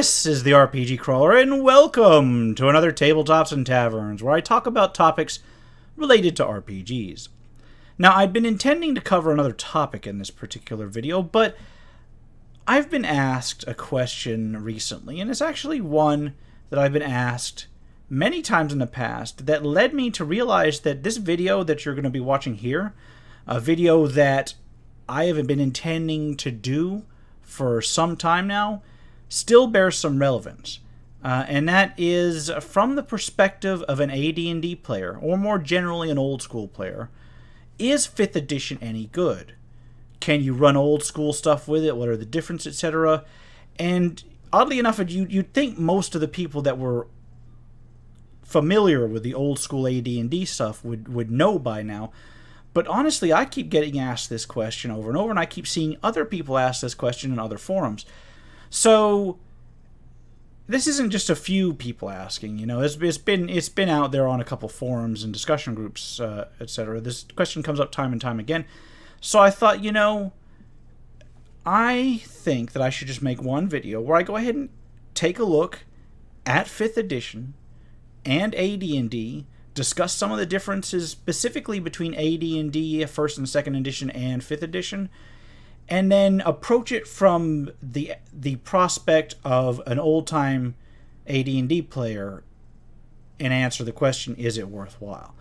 This is the RPG Crawler, and welcome to another Tabletops and Taverns, where I talk about topics related to RPGs. Now, I'd been intending to cover another topic in this particular video, but I've been asked a question recently, and it's actually one that I've been asked many times in the past that led me to realize that this video that you're going to be watching here, a video that I have been intending to do for some time now, still bears some relevance, and that is from the perspective of an AD&D player, or more generally an old school player. Is 5th edition any good? Can you run old school stuff with it? What are the differences, etc.? And oddly enough, you'd think most of the people that were familiar with the old school AD&D stuff would know by now. But honestly, I keep getting asked this question over and over, and I keep seeing other people ask this question in other forums. So this isn't just a few people asking, it's been out there on a couple forums and discussion groups, etc. This question comes up time and time again. So I thought, I think that I should just make one video where I go ahead and take a look at 5th edition and AD&D, discuss some of the differences specifically between AD&D 1st and 2nd edition and 5th edition, and then approach it from the prospect of an old-time AD&D player and answer the question, is it worthwhile?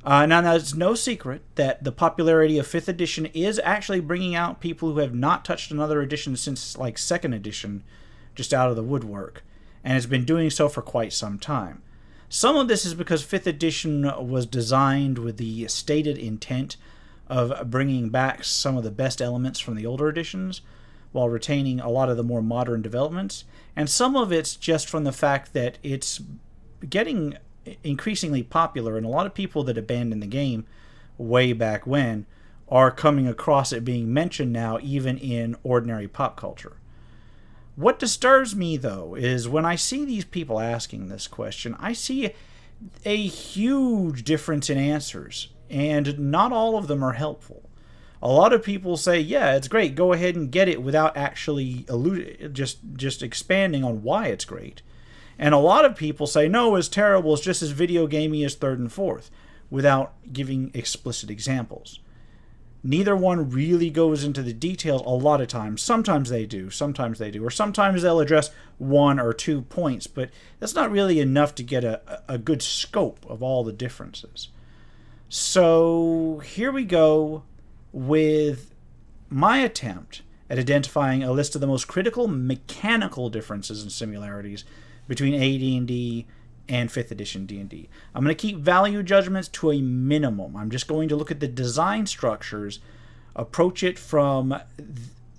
Now, it's no secret that the popularity of 5th edition is actually bringing out people who have not touched another edition since, 2nd edition, just out of the woodwork, and has been doing so for quite some time. Some of this is because 5th edition was designed with the stated intent of bringing back some of the best elements from the older editions while retaining a lot of the more modern developments. And some of it's just from the fact that it's getting increasingly popular, and a lot of people that abandoned the game way back when are coming across it being mentioned now even in ordinary pop culture. What disturbs me, though, is when I see these people asking this question, I see a huge difference in answers, and not all of them are helpful. A lot of people say, yeah, it's great, go ahead and get it, without actually just expanding on why it's great. And a lot of people say, no, it's terrible, it's just as video gamey as 3rd and 4th, without giving explicit examples. Neither one really goes into the details a lot of times. Sometimes they do, or sometimes they'll address 1 or 2 points, but that's not really enough to get a good scope of all the differences. So here we go with my attempt at identifying a list of the most critical mechanical differences and similarities between AD&D and 5th edition D&D. I'm going to keep value judgments to a minimum. I'm just going to look at the design structures, approach it from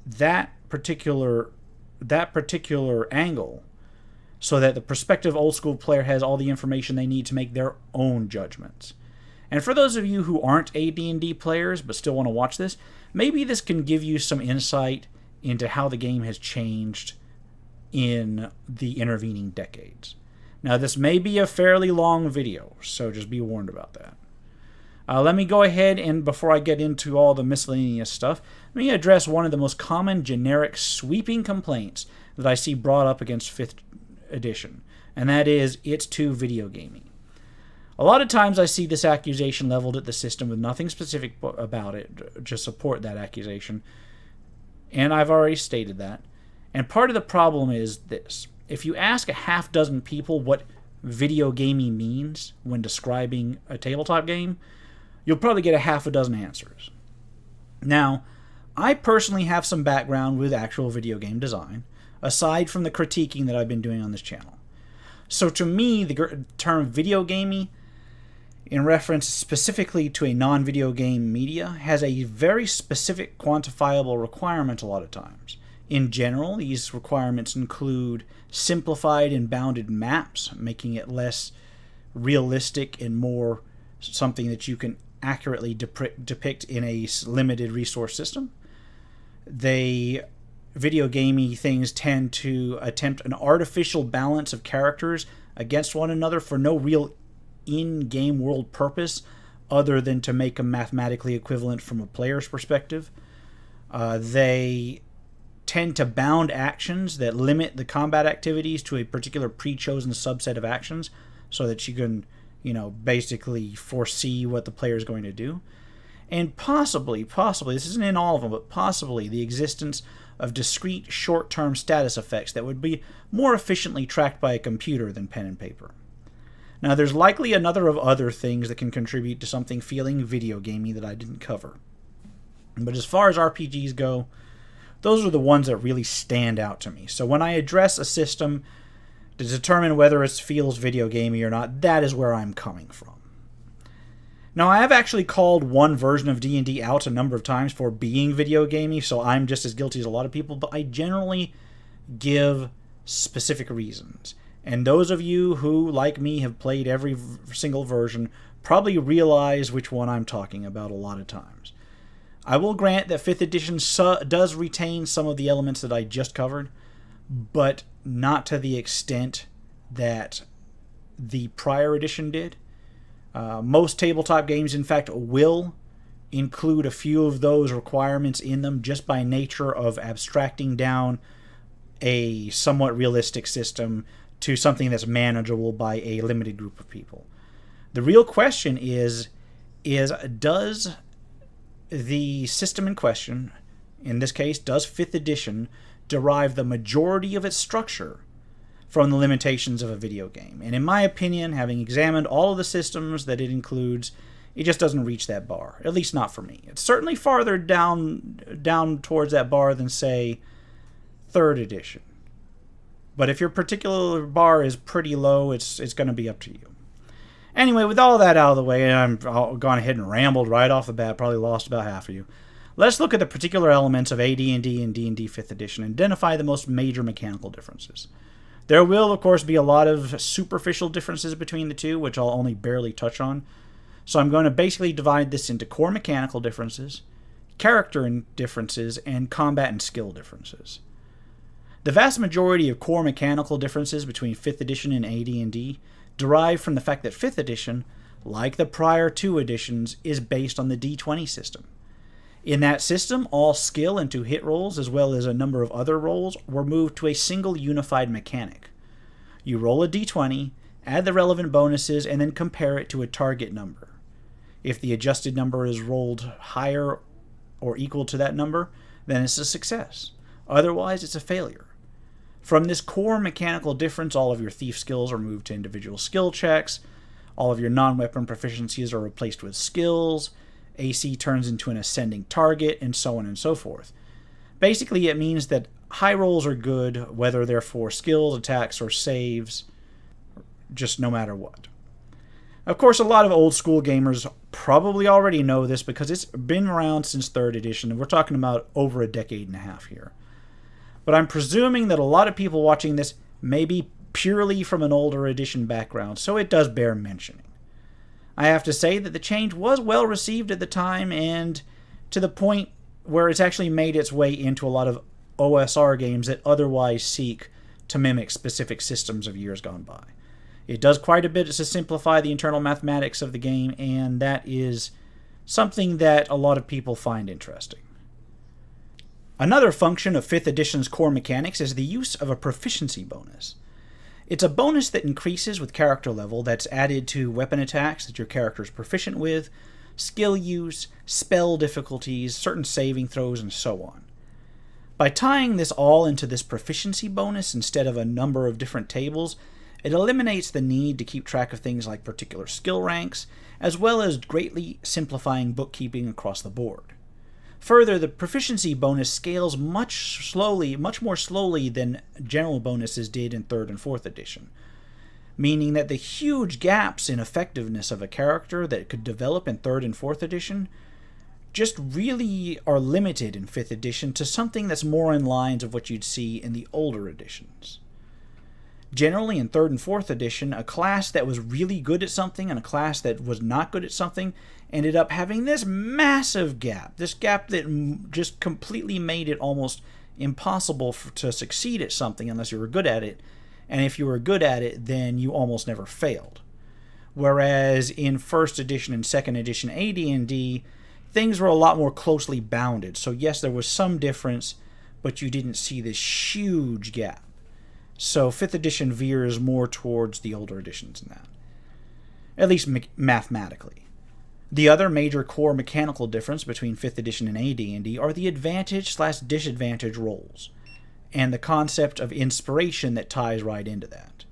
that particular angle, so that the prospective old school player has all the information they need to make their own judgments. And for those of you who aren't AD&D players but still want to watch this, maybe this can give you some insight into how the game has changed in the intervening decades. Now, this may be a fairly long video, so just be warned about that. Let me go ahead and, before I get into all the miscellaneous stuff, let me address one of the most common generic sweeping complaints that I see brought up against 5th edition, and that is, it's too video gamey. A lot of times I see this accusation leveled at the system with nothing specific about it to support that accusation, and I've already stated that. And part of the problem is this. If you ask a half dozen people what video gamey means when describing a tabletop game, you'll probably get a half a dozen answers. Now, I personally have some background with actual video game design, aside from the critiquing that I've been doing on this channel. So to me, the term video gamey, in reference specifically to a non-video game media, has a very specific quantifiable requirement a lot of times. In general, these requirements include simplified and bounded maps, making it less realistic and more something that you can accurately depict in a limited resource system. Video gamey things tend to attempt an artificial balance of characters against one another for no real in-game world purpose other than to make them mathematically equivalent from a player's perspective. They tend to bound actions that limit the combat activities to a particular pre-chosen subset of actions so that you can, basically foresee what the player is going to do. And possibly, this isn't in all of them, but possibly the existence of discrete short-term status effects that would be more efficiently tracked by a computer than pen and paper. Now, there's likely another of other things that can contribute to something feeling video gamey that I didn't cover. But as far as RPGs go, those are the ones that really stand out to me. So when I address a system to determine whether it feels video gamey or not, that is where I'm coming from. Now, I have actually called one version of D&D out a number of times for being video gamey, so I'm just as guilty as a lot of people, but I generally give specific reasons. And those of you who, like me, have played every single version probably realize which one I'm talking about a lot of times. I will grant that 5th edition does retain some of the elements that I just covered, but not to the extent that the prior edition did. Most tabletop games, in fact, will include a few of those requirements in them just by nature of abstracting down a somewhat realistic system to something that's manageable by a limited group of people. The real question is does the system in question, in this case, does 5th edition derive the majority of its structure from the limitations of a video game? And in my opinion, having examined all of the systems that it includes, it just doesn't reach that bar, at least not for me. It's certainly farther down towards that bar than, say, 3rd edition. But if your particular bar is pretty low, it's going to be up to you. Anyway, with all that out of the way, and I've gone ahead and rambled right off the bat, probably lost about half of you. Let's look at the particular elements of AD&D and D&D 5th edition and identify the most major mechanical differences. There will, of course, be a lot of superficial differences between the two, which I'll only barely touch on. So I'm going to basically divide this into core mechanical differences, character differences, and combat and skill differences. The vast majority of core mechanical differences between 5th edition and AD&D derive from the fact that 5th edition, like the prior 2 editions, is based on the D20 system. In that system, all skill and 2 hit rolls, as well as a number of other rolls, were moved to a single unified mechanic. You roll a d20, add the relevant bonuses, and then compare it to a target number. If the adjusted number is rolled higher or equal to that number, then it's a success. Otherwise, it's a failure. From this core mechanical difference, all of your thief skills are moved to individual skill checks, all of your non-weapon proficiencies are replaced with skills, AC turns into an ascending target, and so on and so forth. Basically, it means that high rolls are good, whether they're for skills, attacks, or saves, just no matter what. Of course, a lot of old school gamers probably already know this because it's been around since 3rd edition, and we're talking about over a decade and a half here. But I'm presuming that a lot of people watching this may be purely from an older edition background, so it does bear mentioning. I have to say that the change was well received at the time, and to the point where it's actually made its way into a lot of OSR games that otherwise seek to mimic specific systems of years gone by. It does quite a bit to simplify the internal mathematics of the game, and that is something that a lot of people find interesting. Another function of 5th edition's core mechanics is the use of a proficiency bonus. It's a bonus that increases with character level that's added to weapon attacks that your character is proficient with, skill use, spell difficulties, certain saving throws, and so on. By tying this all into this proficiency bonus instead of a number of different tables, it eliminates the need to keep track of things like particular skill ranks, as well as greatly simplifying bookkeeping across the board. Further, the proficiency bonus scales much more slowly than general bonuses did in 3rd and 4th edition, meaning that the huge gaps in effectiveness of a character that could develop in 3rd and 4th edition just really are limited in 5th edition to something that's more in lines of what you'd see in the older editions. Generally, in 3rd and 4th edition, a class that was really good at something and a class that was not good at something ended up having this massive gap. This gap that just completely made it almost impossible to succeed at something unless you were good at it. And if you were good at it, then you almost never failed. Whereas in 1st edition and 2nd edition AD&D, things were a lot more closely bounded. So yes, there was some difference, but you didn't see this huge gap. So 5th edition veers more towards the older editions in that, at least mathematically. The other major core mechanical difference between 5th edition and AD&D are the advantage/disadvantage rolls, and the concept of inspiration that ties right into that.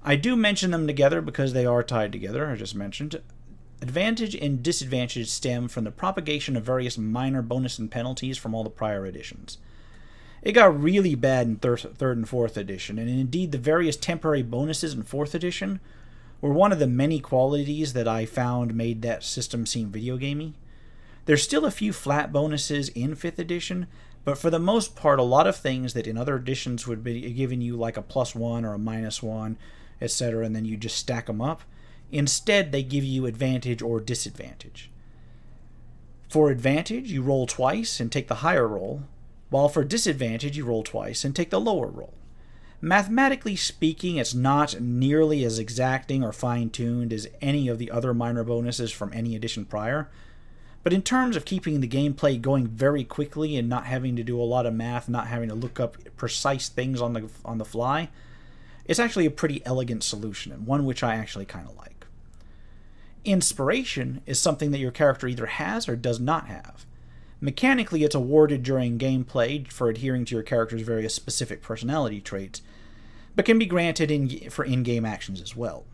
I do mention them together because they are tied together, I just mentioned. Advantage and disadvantage stem from the propagation of various minor bonus and penalties from all the prior editions. It got really bad in 3rd and 4th edition, and indeed the various temporary bonuses in 4th edition were one of the many qualities that I found made that system seem video gamey. There's still a few flat bonuses in 5th edition, but for the most part a lot of things that in other editions would be giving you like a +1 or a -1, etc., and then you just stack them up. Instead, they give you advantage or disadvantage. For advantage, you roll twice and take the higher roll, while for disadvantage, you roll twice and take the lower roll. Mathematically speaking, it's not nearly as exacting or fine-tuned as any of the other minor bonuses from any edition prior, but in terms of keeping the gameplay going very quickly and not having to do a lot of math, not having to look up precise things on the fly, it's actually a pretty elegant solution, and one which I actually kind of like. Inspiration is something that your character either has or does not have. Mechanically, it's awarded during gameplay for adhering to your character's various specific personality traits, but can be granted for in-game actions as well.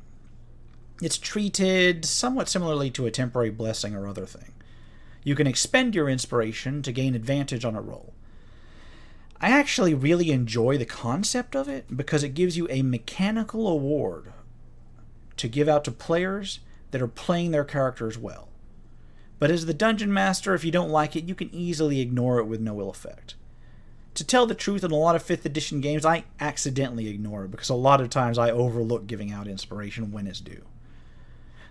It's treated somewhat similarly to a temporary blessing or other thing. You can expend your inspiration to gain advantage on a roll. I actually really enjoy the concept of it because it gives you a mechanical award to give out to players that are playing their characters well. But as the Dungeon Master, if you don't like it, you can easily ignore it with no ill effect. To tell the truth, in a lot of 5th edition games, I accidentally ignore it because a lot of times I overlook giving out inspiration when it's due.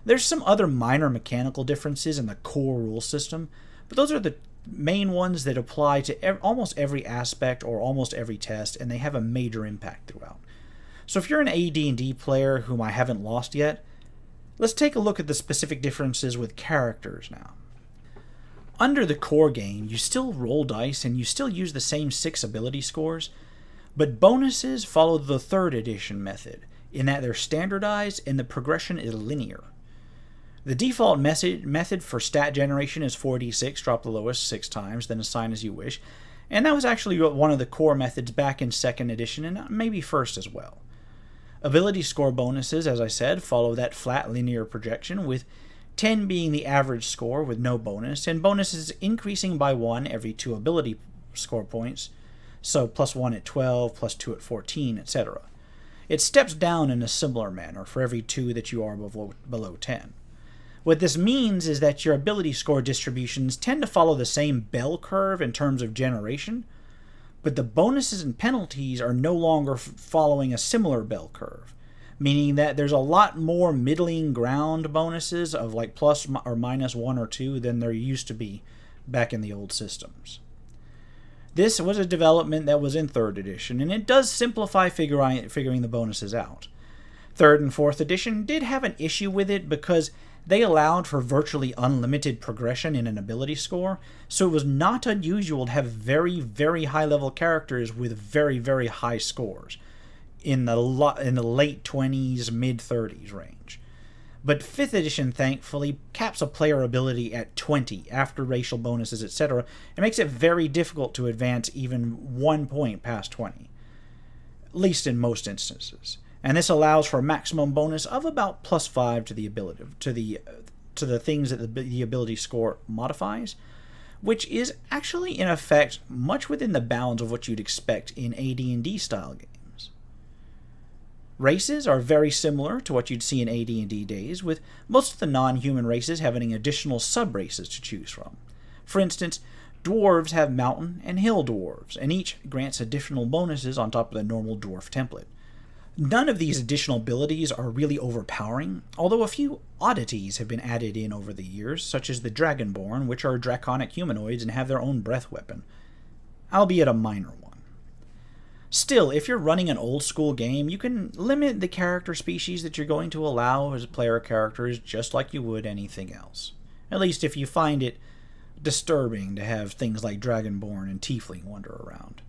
There's some other minor mechanical differences in the core rule system, but those are the main ones that apply to almost every aspect or almost every test, and they have a major impact throughout. So if you're an AD&D player whom I haven't lost yet, let's take a look at the specific differences with characters now. Under the core game, you still roll dice and you still use the same 6 ability scores, but bonuses follow the 3rd edition method, in that they're standardized and the progression is linear. The default method for stat generation is 4d6, drop the lowest 6 times, then assign as you wish, and that was actually one of the core methods back in 2nd edition and maybe 1st as well. Ability score bonuses, as I said, follow that flat linear projection, with 10 being the average score with no bonus, and bonuses increasing by 1 every 2 ability score points, so +1 at 12, +2 at 14, etc. It steps down in a similar manner for every 2 that you are below 10. What this means is that your ability score distributions tend to follow the same bell curve in terms of generation, but the bonuses and penalties are no longer following a similar bell curve, meaning that there's a lot more middling ground bonuses of like plus or minus 1 or 2 than there used to be back in the old systems. This was a development that was in 3rd edition, and it does simplify figuring the bonuses out. 3rd and 4th edition did have an issue with it because they allowed for virtually unlimited progression in an ability score, so it was not unusual to have very, very high-level characters with very, very high scores in the late 20s, mid-30s range. But 5th edition, thankfully, caps a player ability at 20 after racial bonuses, etc., and makes it very difficult to advance even 1 point past 20, at least in most instances. And this allows for a maximum bonus of about +5 to the ability to the things that the ability score modifies, which is actually in effect much within the bounds of what you'd expect in AD&D style games. Races are very similar to what you'd see in AD&D days, with most of the non-human races having additional sub-races to choose from. For instance, dwarves have mountain and hill dwarves, and each grants additional bonuses on top of the normal dwarf template. None of these additional abilities are really overpowering, although a few oddities have been added in over the years, such as the Dragonborn, which are draconic humanoids and have their own breath weapon, albeit a minor one. Still, if you're running an old-school game, you can limit the character species that you're going to allow as player characters just like you would anything else. At least if you find it disturbing to have things like Dragonborn and Tiefling wander around.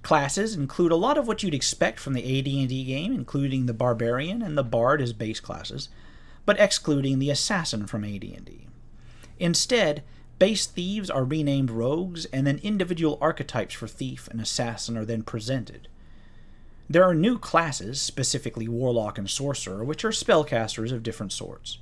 Classes include a lot of what you'd expect from the AD&D game, including the Barbarian and the Bard as base classes, but excluding the Assassin from AD&D. Instead, base thieves are renamed rogues, and then individual archetypes for thief and assassin are then presented. There are new classes, specifically Warlock and Sorcerer, which are spellcasters of different sorts.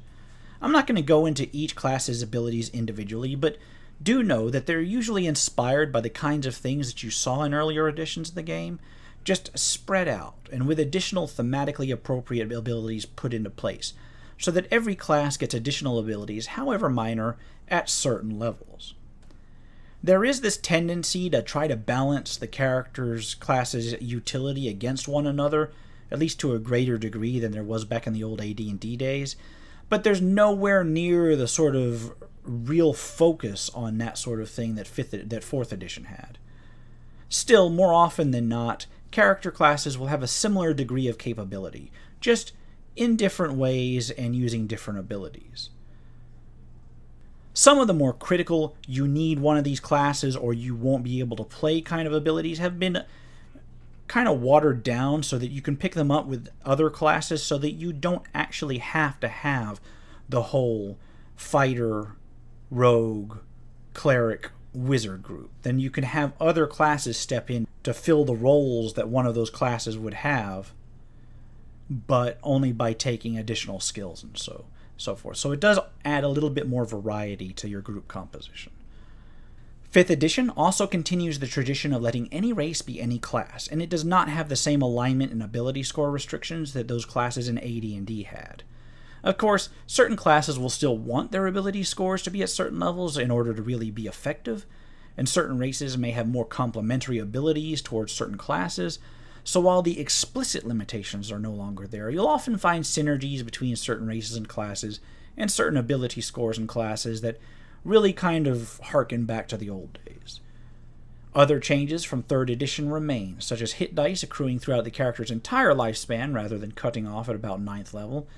I'm not going to go into each class's abilities individually, but do know that they're usually inspired by the kinds of things that you saw in earlier editions of the game, just spread out and with additional thematically appropriate abilities put into place, so that every class gets additional abilities, however minor, at certain levels. There is this tendency to try to balance the characters' classes' utility against one another, at least to a greater degree than there was back in the old AD&D days, but there's nowhere near the sort of real focus on that sort of thing that 4th edition had. Still, more often than not, character classes will have a similar degree of capability, just in different ways and using different abilities. Some of the more critical, you need one of these classes or you won't be able to play kind of abilities have been kind of watered down so that you can pick them up with other classes so that you don't actually have to have the whole fighter, rogue, cleric, wizard group. Then you can have other classes step in to fill the roles that one of those classes would have, but only by taking additional skills and so forth. So it does add a little bit more variety to your group composition. 5th edition also continues the tradition of letting any race be any class, and it does not have the same alignment and ability score restrictions that those classes in AD&D had. Of course, certain classes will still want their ability scores to be at certain levels in order to really be effective, and certain races may have more complementary abilities towards certain classes, so while the explicit limitations are no longer there, you'll often find synergies between certain races and classes, and certain ability scores and classes that really kind of harken back to the old days. Other changes from 3rd edition remain, such as hit dice accruing throughout the character's entire lifespan rather than cutting off at about 9th level,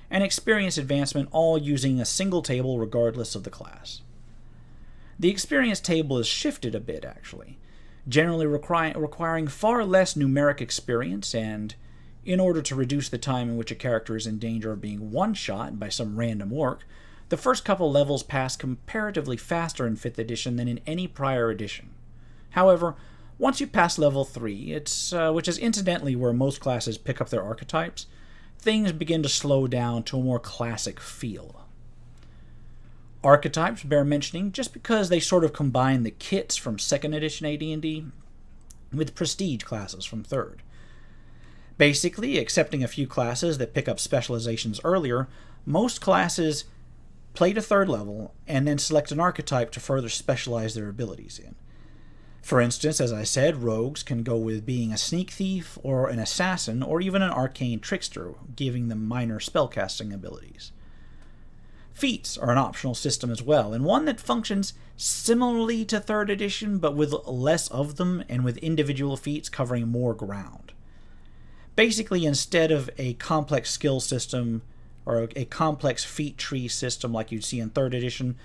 and experience advancement all using a single table regardless of the class. The experience table is shifted a bit, actually, generally requiring far less numeric experience, and in order to reduce the time in which a character is in danger of being one-shot by some random orc, the first couple levels pass comparatively faster in 5th edition than in any prior edition. However, once you pass level 3, which is incidentally where most classes pick up their archetypes, things begin to slow down to a more classic feel. Archetypes bear mentioning just because they sort of combine the kits from 2nd edition AD&D with prestige classes from 3rd. Basically, excepting a few classes that pick up specializations earlier, most classes play to 3rd level and then select an archetype to further specialize their abilities in. For instance, as I said, rogues can go with being a sneak thief or an assassin or even an arcane trickster, giving them minor spellcasting abilities. Feats are an optional system as well, and one that functions similarly to 3rd edition but with less of them and with individual feats covering more ground. Basically, instead of a complex skill system or a complex feat tree system like you'd see in 3rd edition,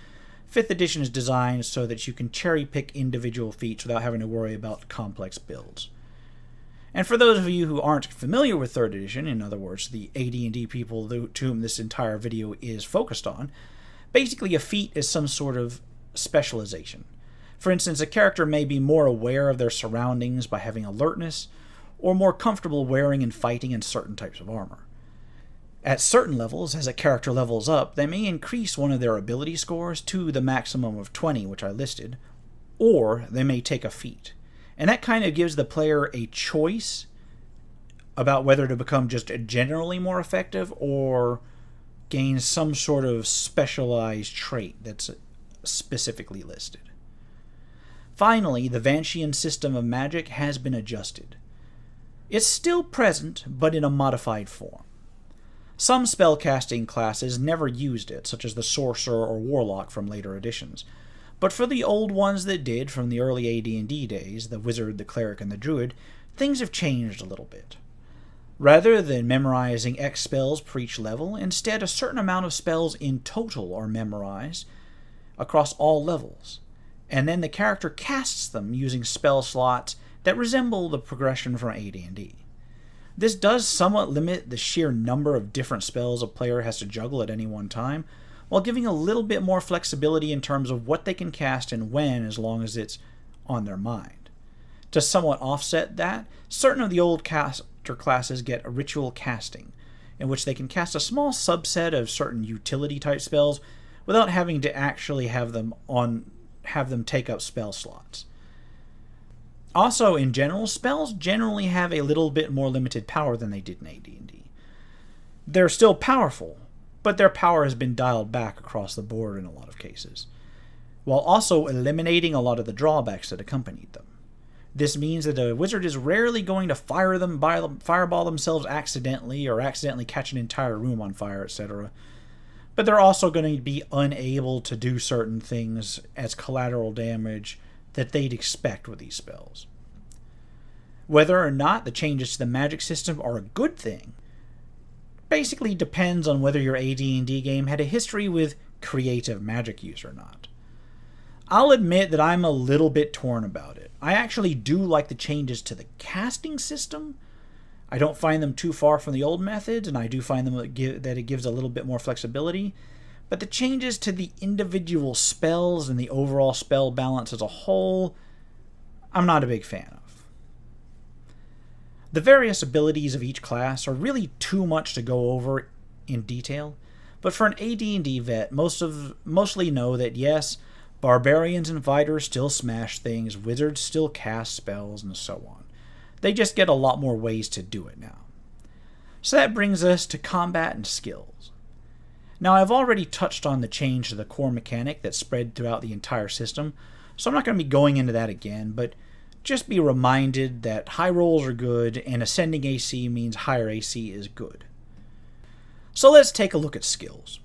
5th edition is designed so that you can cherry-pick individual feats without having to worry about complex builds. And for those of you who aren't familiar with 3rd edition, in other words, the AD&D people to whom this entire video is focused on, basically a feat is some sort of specialization. For instance, a character may be more aware of their surroundings by having alertness, or more comfortable wearing and fighting in certain types of armor. At certain levels, as a character levels up, they may increase one of their ability scores to the maximum of 20, which I listed, or they may take a feat. And that kind of gives the player a choice about whether to become just generally more effective or gain some sort of specialized trait that's specifically listed. Finally, the Vanshian system of magic has been adjusted. It's still present, but in a modified form. Some spellcasting classes never used it, such as the Sorcerer or Warlock from later editions, but for the old ones that did from the early AD&D days, the Wizard, the Cleric, and the Druid, things have changed a little bit. Rather than memorizing X spells per each level, instead a certain amount of spells in total are memorized, across all levels, and then the character casts them using spell slots that resemble the progression from AD&D. This does somewhat limit the sheer number of different spells a player has to juggle at any one time, while giving a little bit more flexibility in terms of what they can cast and when, as long as it's on their mind. To somewhat offset that, certain of the old caster classes get a ritual casting, in which they can cast a small subset of certain utility type spells without having to actually have them take up spell slots. Also, in general, spells generally have a little bit more limited power than they did in AD&D. They're still powerful, but their power has been dialed back across the board in a lot of cases, while also eliminating a lot of the drawbacks that accompanied them. This means that a wizard is rarely going to fireball themselves accidentally, or accidentally catch an entire room on fire, etc. But they're also going to be unable to do certain things as collateral damage that they'd expect with these spells. Whether or not the changes to the magic system are a good thing basically depends on whether your AD&D game had a history with creative magic use or not. I'll admit that I'm a little bit torn about it. I actually do like the changes to the casting system. I don't find them too far from the old methods, and I do find them that it gives a little bit more flexibility. But the changes to the individual spells and the overall spell balance as a whole, I'm not a big fan of. The various abilities of each class are really too much to go over in detail, but for an AD&D vet, mostly know that yes, barbarians and fighters still smash things, wizards still cast spells, and so on. They just get a lot more ways to do it now. So that brings us to combat and skills. Now, I've already touched on the change to the core mechanic that spread throughout the entire system, so I'm not going to be going into that again, but just be reminded that high rolls are good, and ascending AC means higher AC is good. So let's take a look at skills.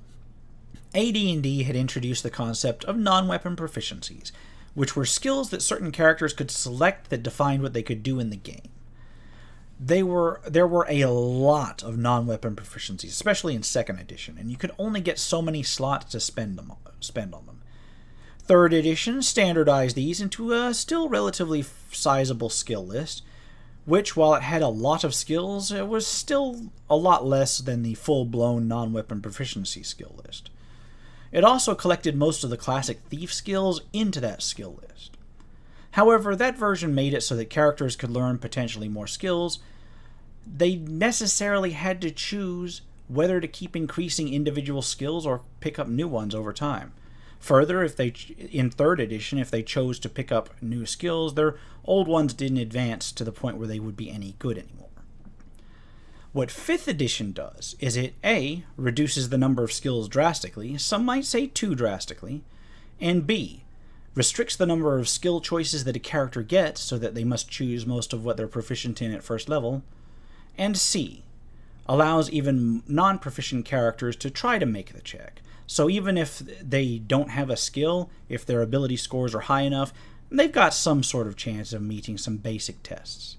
AD&D had introduced the concept of non-weapon proficiencies, which were skills that certain characters could select that defined what they could do in the game. There were a lot of non-weapon proficiencies, especially in 2nd edition, and you could only get so many slots to spend on them. 3rd edition standardized these into a still relatively sizable skill list, which, while it had a lot of skills, it was still a lot less than the full-blown non-weapon proficiency skill list. It also collected most of the classic thief skills into that skill list. However, that version made it so that characters could learn potentially more skills. They necessarily had to choose whether to keep increasing individual skills or pick up new ones over time. Further, in 3rd edition, if they chose to pick up new skills, their old ones didn't advance to the point where they would be any good anymore. What 5th edition does is it A, reduces the number of skills drastically, some might say too drastically, and B, restricts the number of skill choices that a character gets so that they must choose most of what they're proficient in at first level, and C, allows even non-proficient characters to try to make the check. So even if they don't have a skill, if their ability scores are high enough, they've got some sort of chance of meeting some basic tests.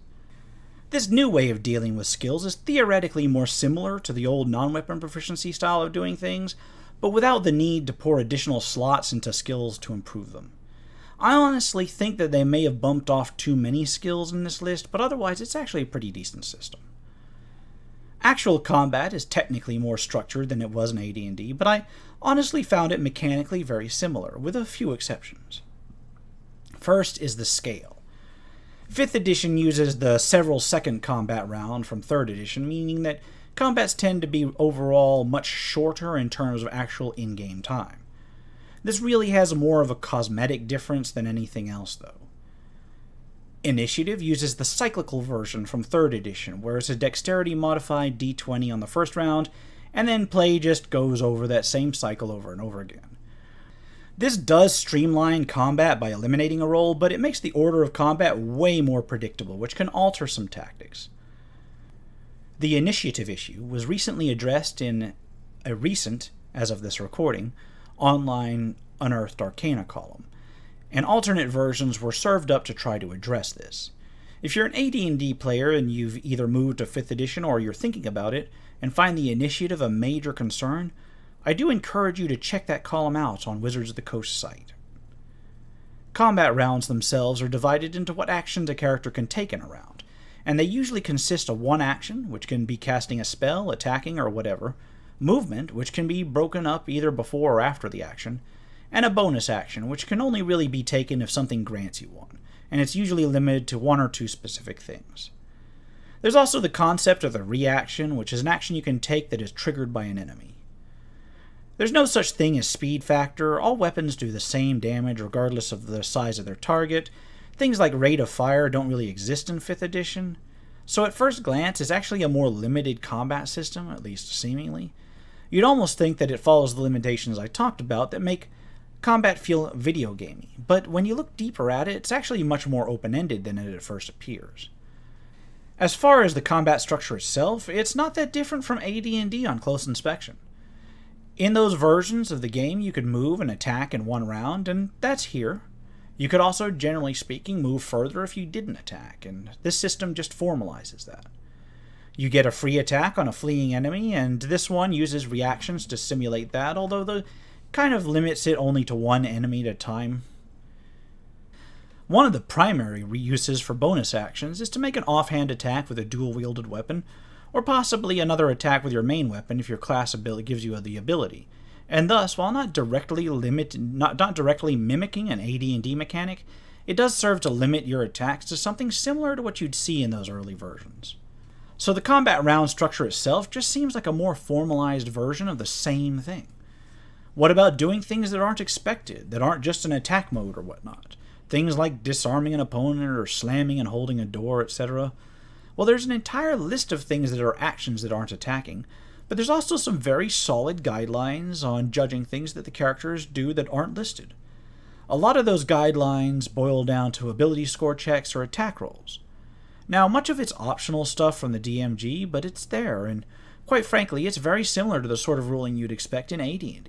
This new way of dealing with skills is theoretically more similar to the old non-weapon proficiency style of doing things, but without the need to pour additional slots into skills to improve them. I honestly think that they may have bumped off too many skills in this list, but otherwise it's actually a pretty decent system. Actual combat is technically more structured than it was in AD&D, but I honestly found it mechanically very similar, with a few exceptions. First is the scale. 5th edition uses the several second combat round from 3rd edition, meaning that combats tend to be overall much shorter in terms of actual in-game time. This really has more of a cosmetic difference than anything else, though. Initiative uses the cyclical version from 3rd edition, where it's a dexterity modified d20 on the first round, and then play just goes over that same cycle over and over again. This does streamline combat by eliminating a roll, but it makes the order of combat way more predictable, which can alter some tactics. The initiative issue was recently addressed in a recent, as of this recording, online Unearthed Arcana column, and alternate versions were served up to try to address this. If you're an AD&D player and you've either moved to 5th edition or you're thinking about it, and find the initiative a major concern, I do encourage you to check that column out on Wizards of the Coast site. Combat rounds themselves are divided into what actions a character can take in a round, and they usually consist of one action, which can be casting a spell, attacking, or whatever, movement, which can be broken up either before or after the action, and a bonus action, which can only really be taken if something grants you one, and it's usually limited to one or two specific things. There's also the concept of the reaction, which is an action you can take that is triggered by an enemy. There's no such thing as speed factor. All weapons do the same damage regardless of the size of their target. Things like rate of fire don't really exist in 5th edition. So at first glance, it's actually a more limited combat system, at least seemingly. You'd almost think that it follows the limitations I talked about that make combat feel video gamey, but when you look deeper at it, it's actually much more open-ended than it at first appears. As far as the combat structure itself, it's not that different from AD&D on close inspection. In those versions of the game, you could move and attack in one round, and that's here. You could also, generally speaking, move further if you didn't attack, and this system just formalizes that. You get a free attack on a fleeing enemy, and this one uses reactions to simulate that, although the kind of limits it only to one enemy at a time. One of the primary uses for bonus actions is to make an offhand attack with a dual-wielded weapon, or possibly another attack with your main weapon if your class ability gives you the ability. And thus, while not directly mimicking an AD&D mechanic, it does serve to limit your attacks to something similar to what you'd see in those early versions. So the combat round structure itself just seems like a more formalized version of the same thing. What about doing things that aren't expected, that aren't just an attack mode or whatnot? Things like disarming an opponent or slamming and holding a door, etc. Well, there's an entire list of things that are actions that aren't attacking, but there's also some very solid guidelines on judging things that the characters do that aren't listed. A lot of those guidelines boil down to ability score checks or attack rolls. Now, much of it's optional stuff from the DMG, but it's there, and quite frankly, it's very similar to the sort of ruling you'd expect in AD&D.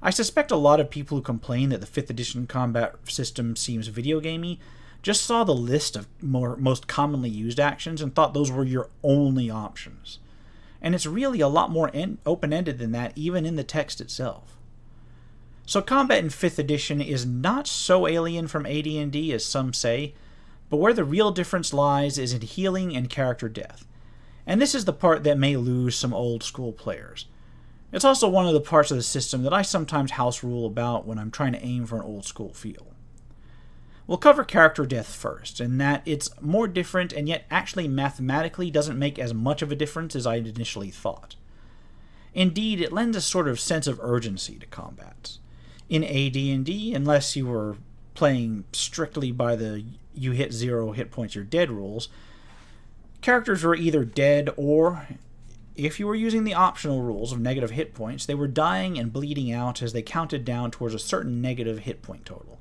I suspect a lot of people who complain that the 5th edition combat system seems video gamey just saw the list of most commonly used actions and thought those were your only options. And it's really a lot more open-ended than that, even in the text itself. So combat in 5th edition is not so alien from AD&D as some say, but where the real difference lies is in healing and character death. And this is the part that may lose some old-school players. It's also one of the parts of the system that I sometimes house rule about when I'm trying to aim for an old-school feel. We'll cover character death first, and that it's more different and yet actually mathematically doesn't make as much of a difference as I'd initially thought. Indeed, it lends a sort of sense of urgency to combat. In AD&D, unless you were playing strictly by the you hit 0 hit points you're dead rules, characters were either dead or, if you were using the optional rules of negative hit points, they were dying and bleeding out as they counted down towards a certain negative hit point total.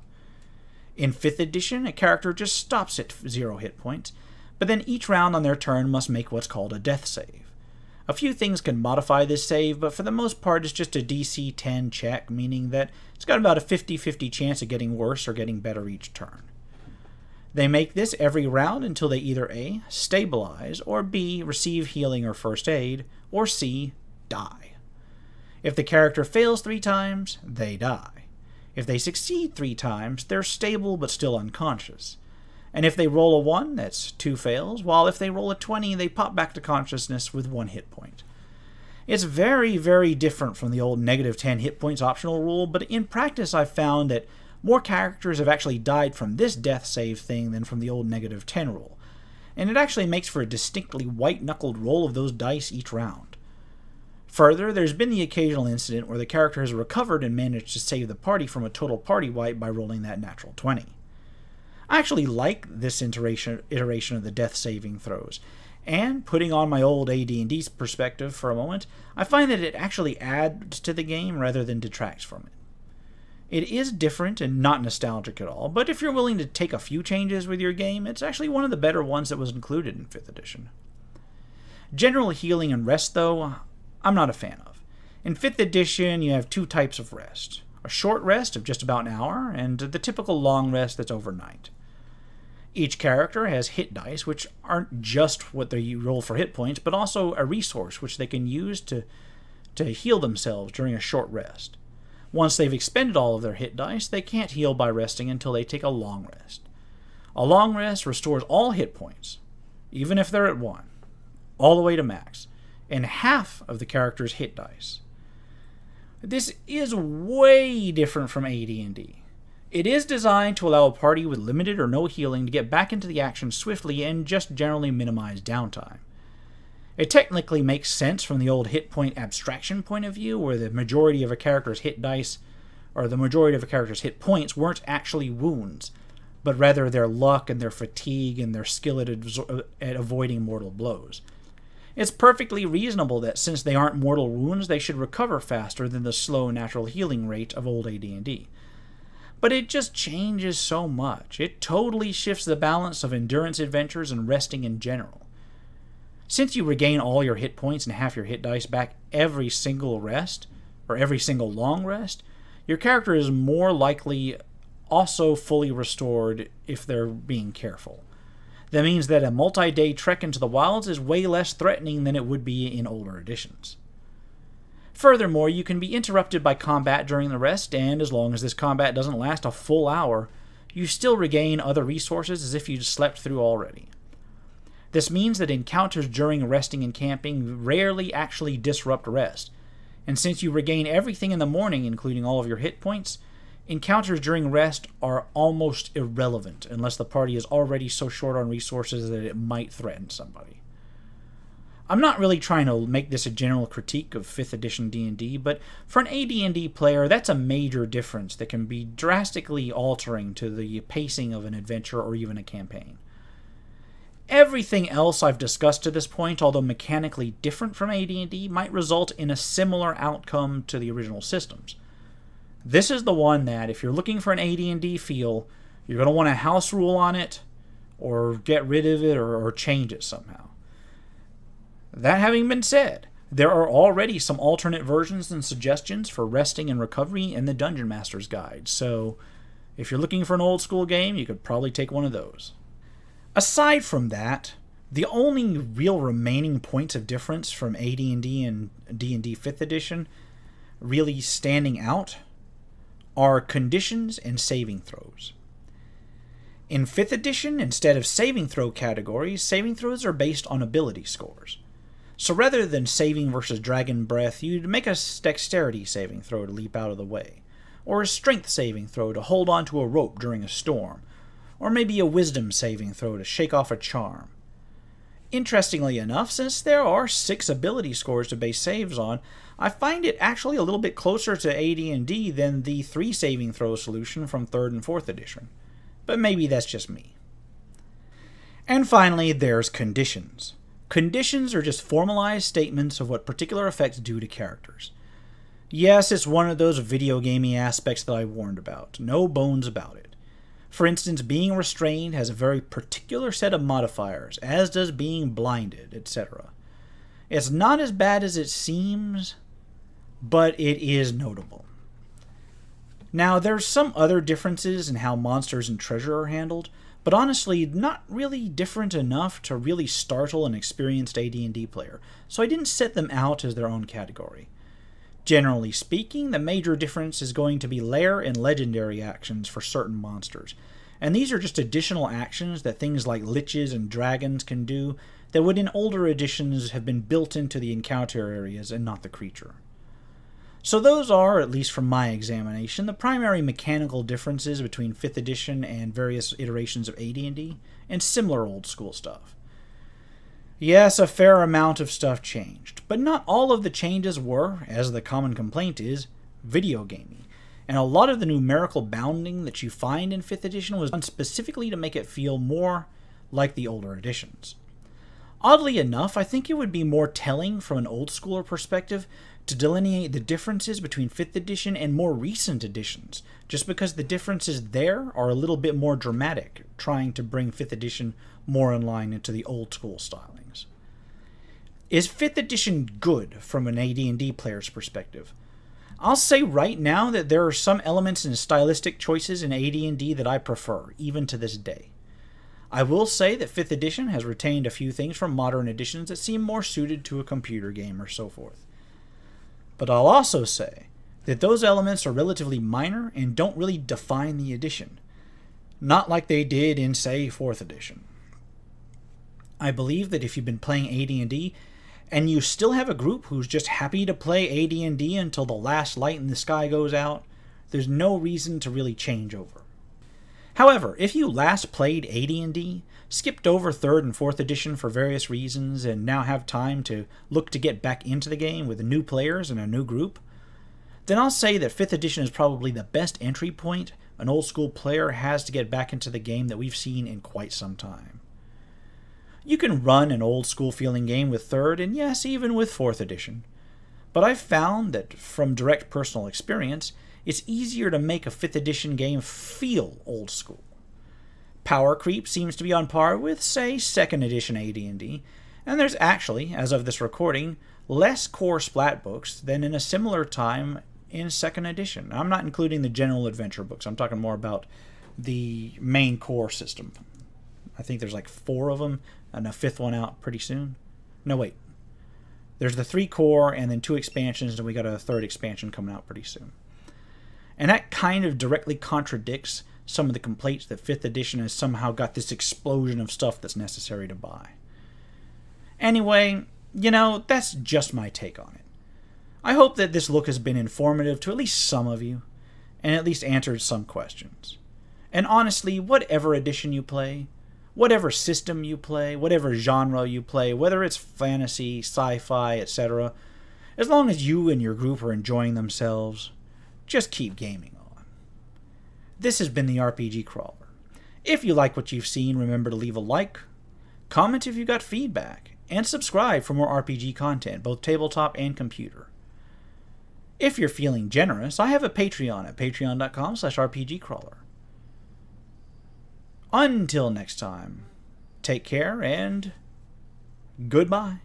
In 5th edition, a character just stops at 0 hit points, but then each round on their turn must make what's called a death save. A few things can modify this save, but for the most part it's just a DC 10 check, meaning that it's got about a 50-50 chance of getting worse or getting better each turn. They make this every round until they either A, stabilize, or B, receive healing or first aid, or C, die. If the character fails 3 times, they die. If they succeed 3 times, they're stable but still unconscious. And if they roll a 1, that's 2 fails, while if they roll a 20, they pop back to consciousness with 1 hit point. It's very, very different from the old negative 10 hit points optional rule, but in practice I've found that more characters have actually died from this death save thing than from the old negative 10 rule, and it actually makes for a distinctly white-knuckled roll of those dice each round. Further, there's been the occasional incident where the character has recovered and managed to save the party from a total party wipe by rolling that natural 20. I actually like this iteration of the death saving throws, and putting on my old AD&D perspective for a moment, I find that it actually adds to the game rather than detracts from it. It is different and not nostalgic at all, but if you're willing to take a few changes with your game, it's actually one of the better ones that was included in 5th edition. General healing and rest, though, I'm not a fan of. In 5th edition, you have 2 types of rest. A short rest of just about an hour, and the typical long rest that's overnight. Each character has hit dice, which aren't just what they roll for hit points, but also a resource which they can use to to heal themselves during a short rest. Once they've expended all of their hit dice, they can't heal by resting until they take a long rest. A long rest restores all hit points, even if they're at 1, all the way to max, and half of the character's hit dice. This is way different from AD&D. It is designed to allow a party with limited or no healing to get back into the action swiftly and just generally minimize downtime. It technically makes sense from the old hit point abstraction point of view, where the majority of a character's hit dice, or the majority of a character's hit points, weren't actually wounds, but rather their luck and their fatigue and their skill at avoiding mortal blows. It's perfectly reasonable that since they aren't mortal wounds, they should recover faster than the slow natural healing rate of old AD&D. But it just changes so much. It totally shifts the balance of endurance adventures and resting in general. Since you regain all your hit points and half your hit dice back every single rest, or every single long rest, your character is more likely also fully restored if they're being careful. That means that a multi-day trek into the wilds is way less threatening than it would be in older editions. Furthermore, you can be interrupted by combat during the rest, and as long as this combat doesn't last a full hour, you still regain other resources as if you'd slept through already. This means that encounters during resting and camping rarely actually disrupt rest, and since you regain everything in the morning, including all of your hit points, encounters during rest are almost irrelevant unless the party is already so short on resources that it might threaten somebody. I'm not really trying to make this a general critique of 5th edition D&D, but for an AD&D player, that's a major difference that can be drastically altering to the pacing of an adventure or even a campaign. Everything else I've discussed to this point, although mechanically different from AD&D, might result in a similar outcome to the original systems. This is the one that, if you're looking for an AD&D feel, you're going to want a house rule on it, or get rid of it, or change it somehow. That having been said, there are already some alternate versions and suggestions for resting and recovery in the Dungeon Master's Guide, so if you're looking for an old school game, you could probably take one of those. Aside from that, the only real remaining points of difference from AD&D and D&D 5th edition really standing out are conditions and saving throws. In 5th edition, instead of saving throw categories, saving throws are based on ability scores. So rather than saving versus dragon breath, you'd make a dexterity saving throw to leap out of the way, or a strength saving throw to hold onto a rope during a storm, or maybe a wisdom saving throw to shake off a charm. Interestingly enough, since there are 6 ability scores to base saves on, I find it actually a little bit closer to AD&D than the 3 saving throw solution from 3rd and 4th edition. But maybe that's just me. And finally, there's conditions. Conditions are just formalized statements of what particular effects do to characters. Yes, it's one of those video gamey aspects that I warned about. No bones about it. For instance, being restrained has a very particular set of modifiers, as does being blinded, etc. It's not as bad as it seems, but it is notable. Now, there's some other differences in how monsters and treasure are handled, but honestly, not really different enough to really startle an experienced AD&D player, so I didn't set them out as their own category. Generally speaking, the major difference is going to be lair and legendary actions for certain monsters, and these are just additional actions that things like liches and dragons can do that would in older editions have been built into the encounter areas and not the creature. So those are, at least from my examination, the primary mechanical differences between 5th edition and various iterations of AD&D, and similar old school stuff. Yes, a fair amount of stuff changed, but not all of the changes were, as the common complaint is, video gaming, and a lot of the numerical bounding that you find in 5th edition was done specifically to make it feel more like the older editions. Oddly enough, I think it would be more telling from an old schooler perspective to delineate the differences between 5th edition and more recent editions, just because the differences there are a little bit more dramatic, trying to bring 5th edition more in line into the old school stylings. Is 5th edition good from an AD&D player's perspective? I'll say right now that there are some elements and stylistic choices in AD&D that I prefer, even to this day. I will say that 5th edition has retained a few things from modern editions that seem more suited to a computer game or so forth. But I'll also say that those elements are relatively minor and don't really define the edition. Not like they did in, say, 4th edition. I believe that if you've been playing AD&D and you still have a group who's just happy to play AD&D until the last light in the sky goes out, there's no reason to really change over. However, if you last played AD&D, skipped over 3rd and 4th edition for various reasons, and now have time to look to get back into the game with new players and a new group, then I'll say that 5th edition is probably the best entry point an old school player has to get back into the game that we've seen in quite some time. You can run an old school feeling game with 3rd and yes, even with 4th edition, but I've found that from direct personal experience, it's easier to make a 5th edition game feel old school. Power creep seems to be on par with, say, 2nd edition AD&D, and there's actually, as of this recording, less core splat books than in a similar time in 2nd edition. I'm not including the general adventure books. I'm talking more about the main core system. I think there's like 4 of them, and a 5th one out pretty soon. No, wait. There's the 3 core, and then 2 expansions, and we got a 3rd expansion coming out pretty soon. And that kind of directly contradicts some of the complaints that 5th edition has somehow got this explosion of stuff that's necessary to buy. Anyway, that's just my take on it. I hope that this look has been informative to at least some of you, and at least answered some questions. And honestly, whatever edition you play, whatever system you play, whatever genre you play, whether it's fantasy, sci-fi, etc., as long as you and your group are enjoying themselves, just keep gaming on. This has been the RPG Crawler. If you like what you've seen, remember to leave a like, comment if you got feedback, and subscribe for more RPG content, both tabletop and computer. If you're feeling generous, I have a Patreon at patreon.com/rpgcrawler. Until next time, take care and goodbye.